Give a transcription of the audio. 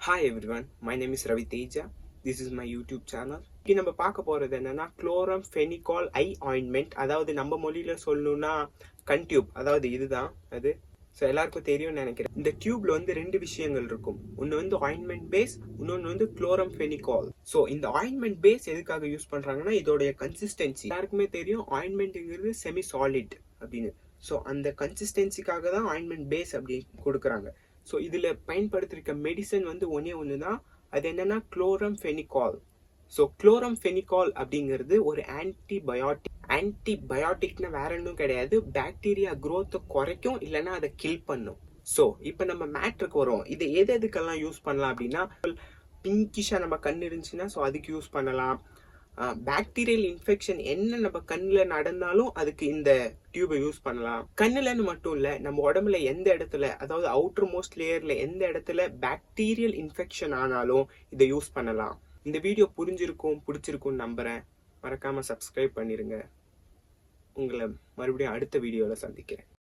Hi everyone, my name is Ravi Teja. This is my YouTube channel. இன்னைக்கு நம்ம பார்க்க போறது என்னன்னா குளோரம்பெனிகால் ஐ ஆயின்மெண்ட். அதாவது நம்ம மொழியில சொல்லணும்னா கண் டியூப். அதாவது இதுதான் அது. ஸோ எல்லாருக்கும் தெரியும்னு நினைக்கிறேன். இந்த டியூப்ல வந்து ரெண்டு விஷயங்கள் இருக்கும். ஒன்று வந்து ஆயின்மெண்ட் பேஸ், இன்னொன்று வந்து குளோரம்பெனிகால். ஸோ இந்த ஆயின்மெண்ட் பேஸ் எதுக்காக யூஸ் பண்றாங்கன்னா இதோடைய கன்சிஸ்டன்சி. எல்லாருக்குமே தெரியும் ஆயின்மெண்ட்ங்கிறது செமி சாலிட் அப்படின்னு. ஸோ அந்த கன்சிஸ்டன்சிக்காக தான் ஆயின்மெண்ட் பேஸ் அப்படி கொடுக்குறாங்க. ஸோ இதில் பயன்படுத்திருக்க மெடிசன் வந்து ஒன்று தான். அது என்னன்னா குளோரம்பெனிகால். ஸோ குளோரம்பெனிகால் அப்படிங்கிறது ஒரு ஆன்டிபயாட்டிக். ஆன்டிபயாட்டிக்னா வேற ஒன்றும் கிடையாது, பாக்டீரியா குரோத்தை குறைக்கும், இல்லைன்னா அதை கில் பண்ணும். ஸோ இப்போ நம்ம மேட்ருக்கு வரோம். இதை எதுக்கெல்லாம் யூஸ் பண்ணலாம் அப்படின்னா, பிங்கிஷா நம்ம கண் இருந்துச்சுன்னா ஸோ அதுக்கு யூஸ் பண்ணலாம். பாக்டீரியல் இன்ஃபெக்ஷன் என்ன நம்ம கண்ணில் நடந்தாலும் அதுக்கு இந்த டியூபை யூஸ் பண்ணலாம். கண்ணுலன்னு மட்டும் இல்லை, நம்ம உடம்புல எந்த இடத்துல, அதாவது அவுட்டர் மோஸ்ட் லேயர்ல எந்த இடத்துல பாக்டீரியல் இன்ஃபெக்ஷன் ஆனாலும் இதை யூஸ் பண்ணலாம். இந்த வீடியோ பிடிச்சிருக்கும்னு நம்புறேன். மறக்காம சப்ஸ்கிரைப் பண்ணிருங்க. உங்களை மறுபடியும் அடுத்த வீடியோவில் சந்திக்கிறேன்.